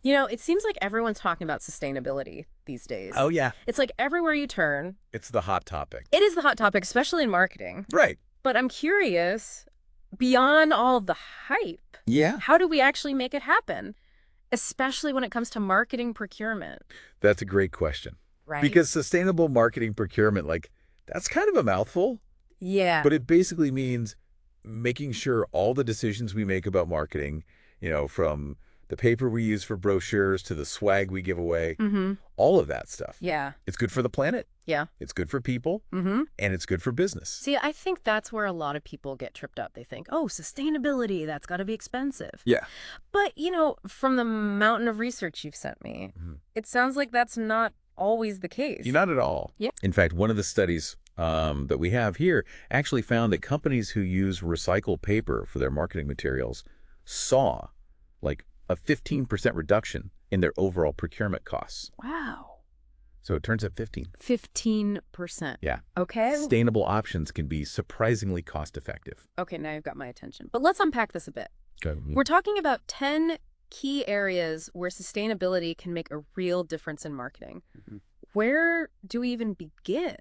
You know, it seems like everyone's talking about sustainability these days. Oh, yeah. It's like everywhere you turn, It's the hot topic. it is the hot topic, especially in marketing. Right. But I'm curious, beyond all the hype, Yeah. how do we actually make it happen? Especially when it comes to marketing procurement, That's a great question. right? Because sustainable marketing procurement, that's kind of a mouthful, Yeah. but it basically means making sure all the decisions we make about marketing, from the paper we use for brochures to the swag we give away, Mm-hmm. all of that stuff. Yeah. It's good for the planet, Yeah. it's good for people, Mm-hmm. and it's good for business. See, I think that's where a lot of people get tripped up. They think, oh, sustainability, that's got to be expensive. Yeah. But, from the mountain of research you've sent me, it sounds like that's not always the case. Not at all. Yeah. In fact, one of the studies that we have here actually found that companies who use recycled paper for their marketing materials saw like a 15% reduction in their overall procurement costs. Wow. So it turns out 15. 15%. Yeah. Okay. Sustainable options can be surprisingly cost effective. Okay, now you've got my attention. But let's unpack this a bit. Okay. We're talking about 10 key areas where sustainability can make a real difference in marketing. Where do we even begin?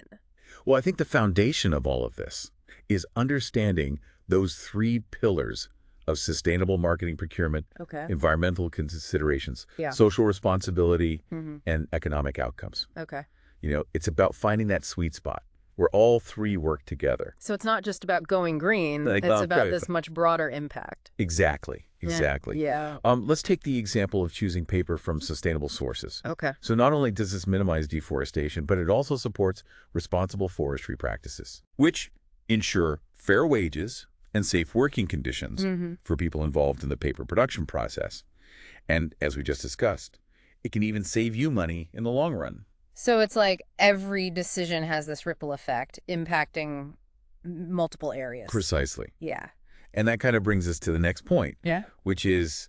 Well, I think the foundation of all of this is understanding those 3 pillars of sustainable marketing procurement, Okay. environmental considerations, Yeah. social responsibility, Mm-hmm. and economic outcomes. Okay. It's about finding that sweet spot where all 3 work together. So it's not just about going green. Like, It's well, about right. this much broader impact. Exactly. Yeah. Let's take the example of choosing paper from sustainable sources. Okay. So not only does this minimize deforestation, but it also supports responsible forestry practices, which ensure fair wages and safe working conditions Mm-hmm. for people involved in the paper production process. And as we just discussed, it can even save you money in the long run. So it's like every decision has this ripple effect impacting multiple areas. Precisely. Yeah. And that kind of brings us to the next point, Yeah. which is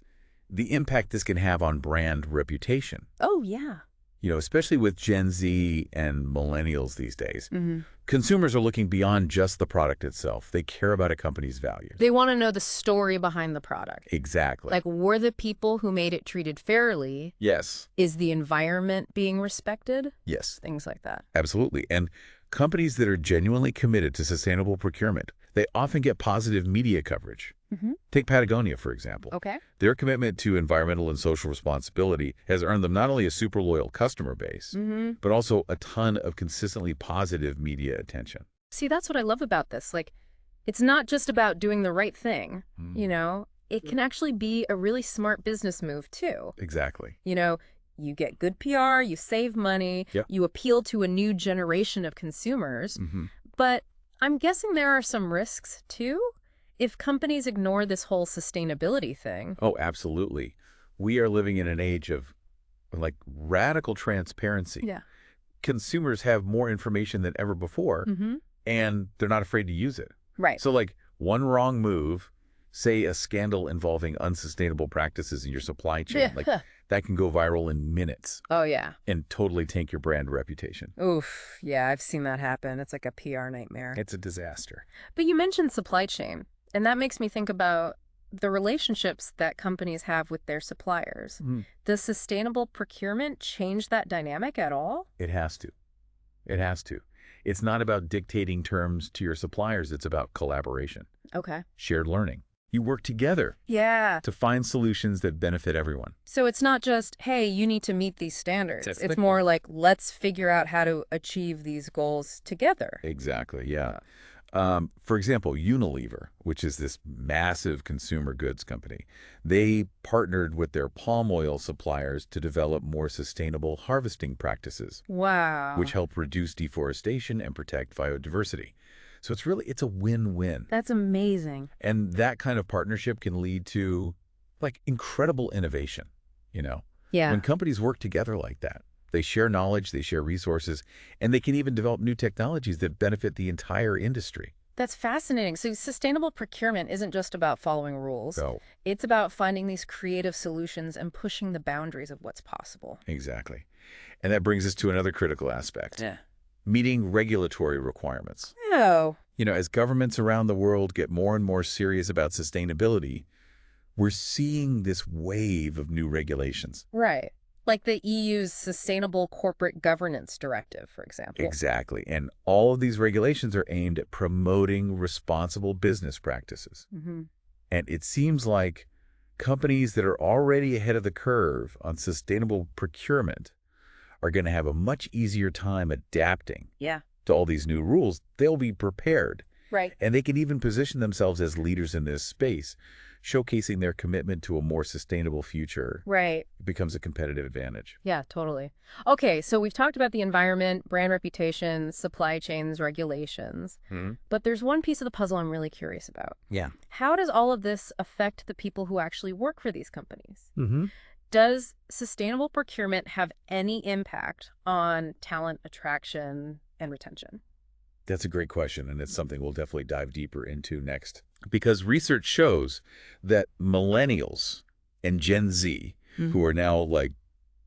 the impact this can have on brand reputation. Oh, yeah. Especially with Gen Z and millennials these days. Mm-hmm. Consumers are looking beyond just the product itself. They care about a company's values. They want to know the story behind the product. Exactly. Like, were the people who made it treated fairly? Yes. Is the environment being respected? Yes, Things like that. absolutely. And companies that are genuinely committed to sustainable procurement, they often get positive media coverage. Mm-hmm. Take Patagonia, for example. Okay. Their commitment to environmental and social responsibility has earned them not only a super loyal customer base, Mm-hmm. but also a ton of consistently positive media attention. See, that's what I love about this. Like, it's not just about doing the right thing, It can actually be a really smart business move, too. Exactly. You get good PR, you save money, Yep. you appeal to a new generation of consumers. Mm-hmm. But I'm guessing there are some risks, too, if companies ignore this whole sustainability thing. Oh, absolutely. We are living in an age of radical transparency. Yeah. Consumers have more information than ever before, Mm-hmm. and they're not afraid to use it. Right. So one wrong move, say a scandal involving unsustainable practices in your supply chain, Yeah. that can go viral in minutes Oh, yeah. and totally tank your brand reputation. Oof. Yeah, I've seen that happen. It's like a PR nightmare. It's a disaster. But you mentioned supply chain, and that makes me think about the relationships that companies have with their suppliers. Mhm. Does sustainable procurement change that dynamic at all? It has to. It has to. It's not about dictating terms to your suppliers. It's about collaboration, Okay. shared learning. You work together Yeah. to find solutions that benefit everyone. So it's not just, hey, you need to meet these standards. That's It's the- more like, let's figure out how to achieve these goals together. Exactly, yeah. For example, Unilever, which is this massive consumer goods company, they partnered with their palm oil suppliers to develop more sustainable harvesting practices, Wow. which help reduce deforestation and protect biodiversity. So it's a win-win. That's amazing. And that kind of partnership can lead to incredible innovation, Yeah. When companies work together like that, they share knowledge, they share resources, and they can even develop new technologies that benefit the entire industry. That's fascinating. So sustainable procurement isn't just about following rules. So, It's about finding these creative solutions and pushing the boundaries of what's possible. exactly. And that brings us to another critical aspect. Yeah. Meeting regulatory requirements. Oh. As governments around the world get more and more serious about sustainability, we're seeing this wave of new regulations. Right. Like the EU's Sustainable Corporate Governance Directive, for example. Exactly. And all of these regulations are aimed at promoting responsible business practices. Mm-hmm. And it seems like companies that are already ahead of the curve on sustainable procurement are going to have a much easier time adapting Yeah. to all these new rules. They'll be prepared. Right. And they can even position themselves as leaders in this space, showcasing their commitment to a more sustainable future. Right. It becomes a competitive advantage. Yeah, totally. Okay, so we've talked about the environment, brand reputation, supply chains, regulations. But there's one piece of the puzzle I'm really curious about. Yeah. How does all of this affect the people who actually work for these companies? Mm-hmm. Does sustainable procurement have any impact on talent attraction and retention? That's a great question, and it's something we'll definitely dive deeper into next. Because research shows that millennials and Gen Z, who are now like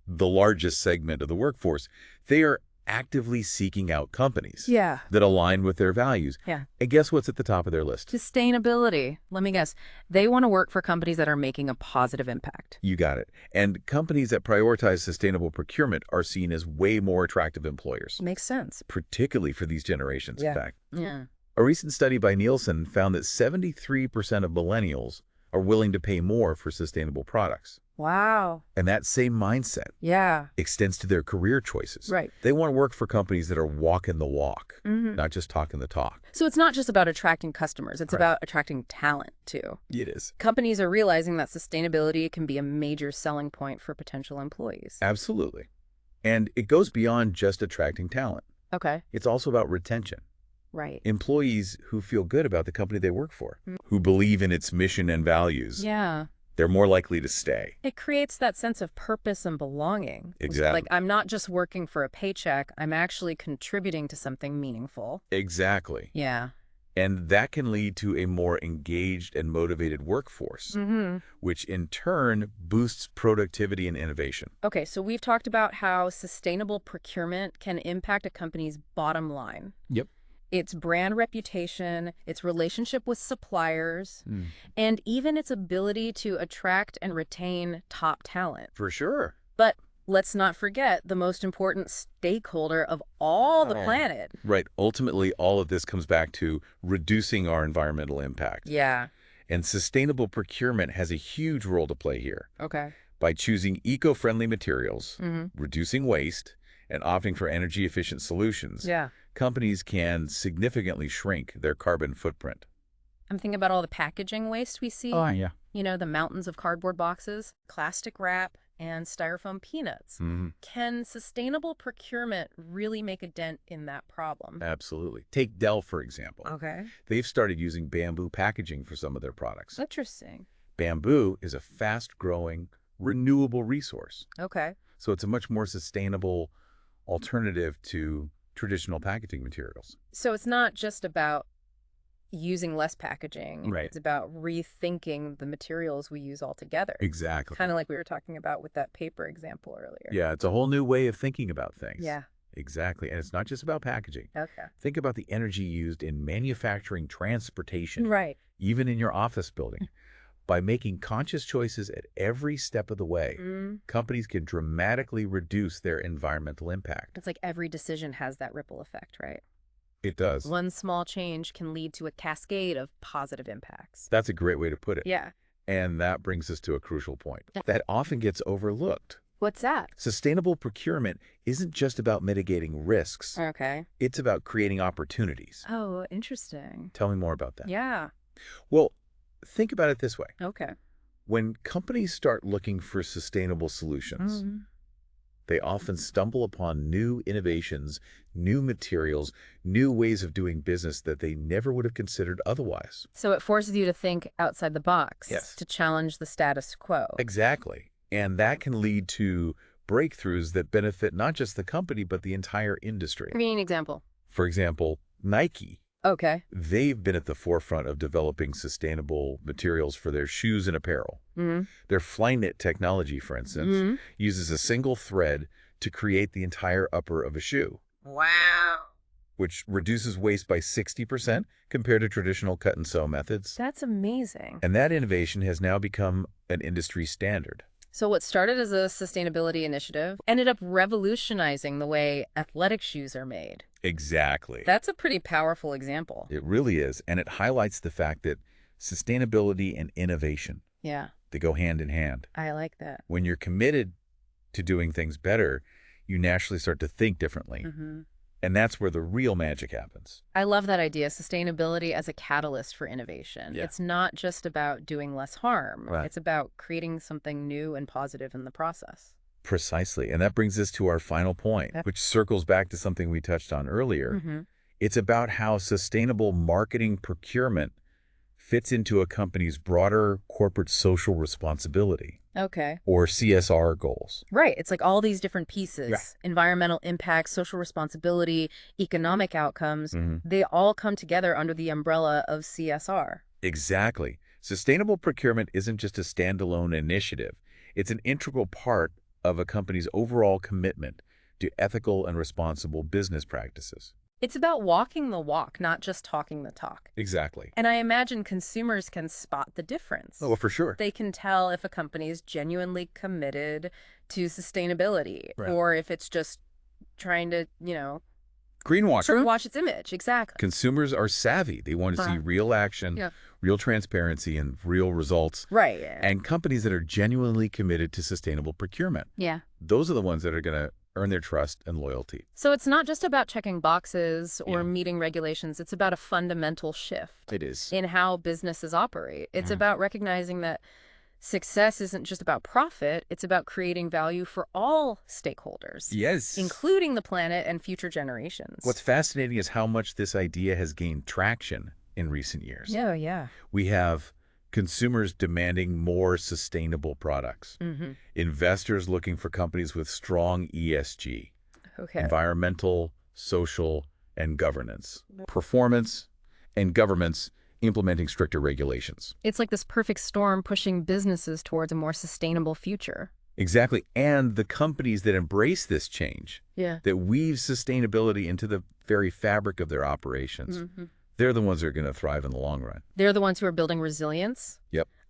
the largest segment of the workforce, they are actively seeking out companies Yeah. that align with their values. Yeah. And guess what's at the top of their list? Sustainability. Let me guess. They want to work for companies that are making a positive impact. You got it. And companies that prioritize sustainable procurement are seen as way more attractive employers, Makes sense. particularly for these generations, in fact. Yeah. A recent study by Nielsen found that 73% of millennials are willing to pay more for sustainable products. Wow. And that same mindset Yeah. extends to their career choices. Right. They want to work for companies that are walking the walk, Mm-hmm. not just talking the talk. So it's not just about attracting customers. It's Correct. about attracting talent, too. It is. Companies are realizing that sustainability can be a major selling point for potential employees. Absolutely. And it goes beyond just attracting talent. Okay. It's also about retention. Right. Employees who feel good about the company they work for, who believe in its mission and values, Yeah. they're more likely to stay. It creates that sense of purpose and belonging. Exactly. Like, I'm not just working for a paycheck. I'm actually contributing to something meaningful. Exactly. Yeah. And that can lead to a more engaged and motivated workforce, Mm-hmm. which in turn boosts productivity and innovation. Okay, so we've talked about how sustainable procurement can impact a company's bottom line. Yep. Its brand reputation, its relationship with suppliers, and even its ability to attract and retain top talent. For sure. But let's not forget the most important stakeholder of all the planet. Right. Ultimately, all of this comes back to reducing our environmental impact. Yeah. And sustainable procurement has a huge role to play here. Okay. By choosing eco-friendly materials, Mm-hmm. reducing waste, and opting for energy-efficient solutions, Yeah. companies can significantly shrink their carbon footprint. I'm thinking about all the packaging waste we see. Yeah. You know, the mountains of cardboard boxes, plastic wrap, and styrofoam peanuts. Mm-hmm. Can sustainable procurement really make a dent in that problem? Absolutely. Take Dell, for example. Okay. They've started using bamboo packaging for some of their products. Interesting. Bamboo is a fast-growing, renewable resource. Okay. So it's a much more sustainable alternative to traditional packaging materials. So it's not just about using less packaging. Right. It's about rethinking the materials we use altogether. Exactly. Kind of like we were talking about with that paper example earlier. Yeah, it's a whole new way of thinking about things. Yeah. Exactly. And it's not just about packaging. Okay. Think about the energy used in manufacturing, transportation, Right. even in your office building. By making conscious choices at every step of the way, companies can dramatically reduce their environmental impact. It's like every decision has that ripple effect, right? It does. One small change can lead to a cascade of positive impacts. That's a great way to put it. Yeah. And that brings us to a crucial point Yeah. that often gets overlooked. What's that? Sustainable procurement isn't just about mitigating risks. Okay. It's about creating opportunities. Oh, interesting. Tell me more about that. Yeah. Well, think about it this way. Okay. When companies start looking for sustainable solutions, they often stumble upon new innovations, new materials, new ways of doing business that they never would have considered otherwise. So it forces you to think outside the box. Yes. To challenge the status quo. Exactly. And that can lead to breakthroughs that benefit not just the company, but the entire industry. Give me an example. For example, Nike. Okay. They've been at the forefront of developing sustainable materials for their shoes and apparel. Their Flyknit technology, for instance, uses a single thread to create the entire upper of a shoe. Wow. which reduces waste by 60% compared to traditional cut and sew methods. That's amazing. And that innovation has now become an industry standard. So what started as a sustainability initiative ended up revolutionizing the way athletic shoes are made. Exactly. That's a pretty powerful example. It really is. And it highlights the fact that sustainability and innovation, Yeah, they go hand in hand. I like that. When you're committed to doing things better, you naturally start to think differently. And that's where the real magic happens. I love that idea, sustainability as a catalyst for innovation. Yeah. It's not just about doing less harm. Right. It's about creating something new and positive in the process. Precisely. And that brings us to our final point, which circles back to something we touched on earlier. It's about how sustainable marketing procurement fits into a company's broader corporate social responsibility. Okay. Or CSR goals. Right. It's like all these different pieces, environmental impact, social responsibility, economic outcomes, they all come together under the umbrella of CSR. Exactly. Sustainable procurement isn't just a standalone initiative. It's an integral part of a company's overall commitment to ethical and responsible business practices. It's about walking the walk, not just talking the talk. Exactly. And I imagine consumers can spot the difference. Oh, for sure. They can tell if a company is genuinely committed to sustainability or if it's just trying to, Greenwash. wash its image. Exactly. Consumers are savvy. They want to see real action, real transparency, and real results. Right. And companies that are genuinely committed to sustainable procurement. Yeah. Those are the ones that are going to earn their trust and loyalty. So it's not just about checking boxes or meeting regulations. It's about a fundamental shift. It is. In how businesses operate. It's about recognizing that success isn't just about profit. It's about creating value for all stakeholders. Yes. Including the planet and future generations. What's fascinating is how much this idea has gained traction in recent years. Yeah. We have consumers demanding more sustainable products. Investors looking for companies with strong ESG, environmental, social, and governance, performance, and governments implementing stricter regulations. It's like this perfect storm pushing businesses towards a more sustainable future. Exactly. And the companies that embrace this change, that weave sustainability into the very fabric of their operations, they're the ones that are going to thrive in the long run. They're the ones who are building resilience,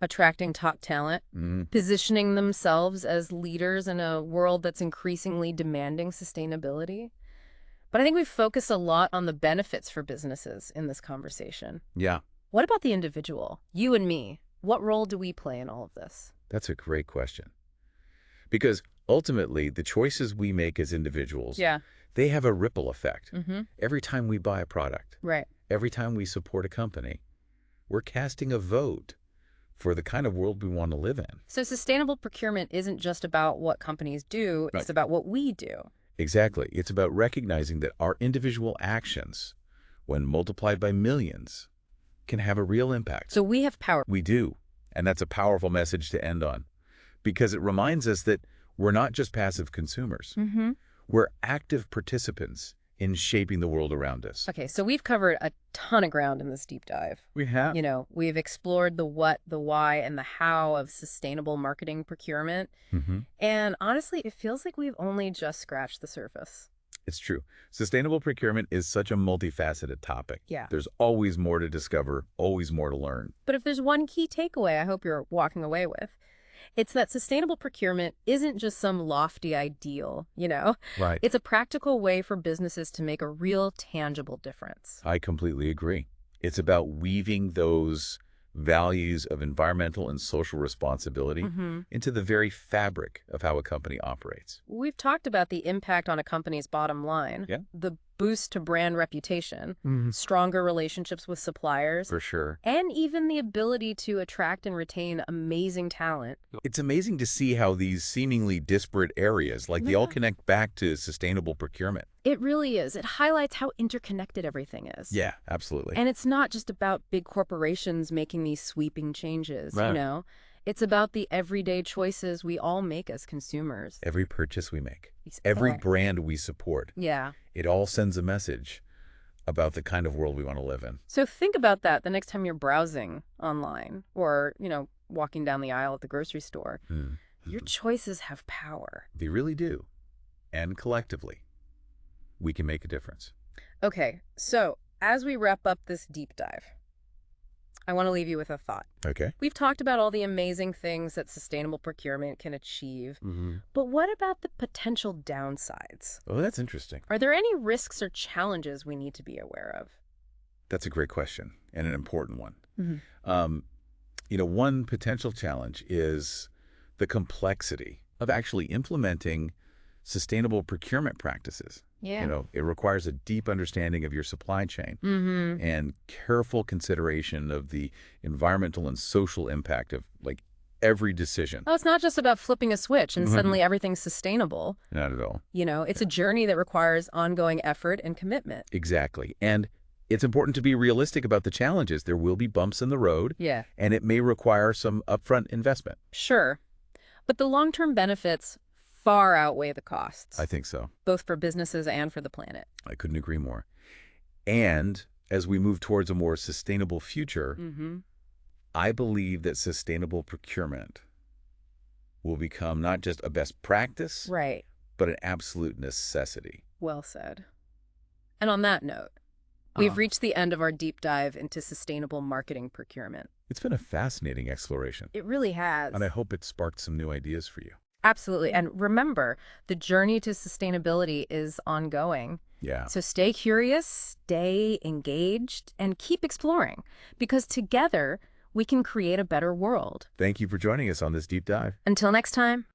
attracting top talent, positioning themselves as leaders in a world that's increasingly demanding sustainability. But I think we've focused a lot on the benefits for businesses in this conversation. Yeah. What about the individual? You and me. What role do we play in all of this? That's a great question. Because ultimately, the choices we make as individuals, they have a ripple effect. Every time we buy a product, every time we support a company, we're casting a vote for the kind of world we want to live in. So sustainable procurement isn't just about what companies do, it's about what we do. Exactly. It's about recognizing that our individual actions, when multiplied by millions, can have a real impact. So we have power. We do. And that's a powerful message to end on, because it reminds us that we're not just passive consumers. We're active participants in shaping the world around us. Okay, so we've covered a ton of ground in this deep dive. We have. We've explored the what, the why, and the how of sustainable marketing procurement. And honestly, it feels like we've only just scratched the surface. It's true. Sustainable procurement is such a multifaceted topic. Yeah. There's always more to discover, always more to learn. But if there's one key takeaway I hope you're walking away with, it's that sustainable procurement isn't just some lofty ideal, Right. It's a practical way for businesses to make a real tangible difference. I completely agree. It's about weaving those values of environmental and social responsibility into the very fabric of how a company operates. We've talked about the impact on a company's bottom line, the boost to brand reputation, stronger relationships with suppliers, For sure. and even the ability to attract and retain amazing talent. It's amazing to see how these seemingly disparate areas, they all connect back to sustainable procurement. It really is. It highlights how interconnected everything is. Yeah, absolutely. And it's not just about big corporations making these sweeping changes, Right. It's about the everyday choices we all make as consumers. Every purchase we make, every brand we support, it all sends a message about the kind of world we want to live in. So think about that the next time you're browsing online or, walking down the aisle at the grocery store. Your choices have power. They really do. And collectively, we can make a difference. Okay, so as we wrap up this deep dive, I want to leave you with a thought. Okay. We've talked about all the amazing things that sustainable procurement can achieve, but what about the potential downsides? Oh, that's interesting. Are there any risks or challenges we need to be aware of? That's a great question and an important one. Hmm. Um, one potential challenge is the complexity of actually implementing sustainable procurement practices. Yeah. It requires a deep understanding of your supply chain Mm-hmm. and careful consideration of the environmental and social impact of every decision. Oh, it's not just about flipping a switch and Mhm. suddenly everything's sustainable. Not at all. It's a journey that requires ongoing effort and commitment. Exactly. And it's important to be realistic about the challenges. There will be bumps in the road, Yeah. and it may require some upfront investment. Sure. But the long-term benefits far outweigh the costs, I think so. both for businesses and for the planet. I couldn't agree more. And as we move towards a more sustainable future, Mm-hmm. I believe that sustainable procurement will become not just a best practice, Right. but an absolute necessity. Well said. And on that note, we've reached the end of our deep dive into sustainable marketing procurement. It's been a fascinating exploration, It really has. and I hope it sparked some new ideas for you. Absolutely. And remember, the journey to sustainability is ongoing. Yeah. So stay curious, stay engaged, and keep exploring, because together we can create a better world. Thank you for joining us on this deep dive. Until next time.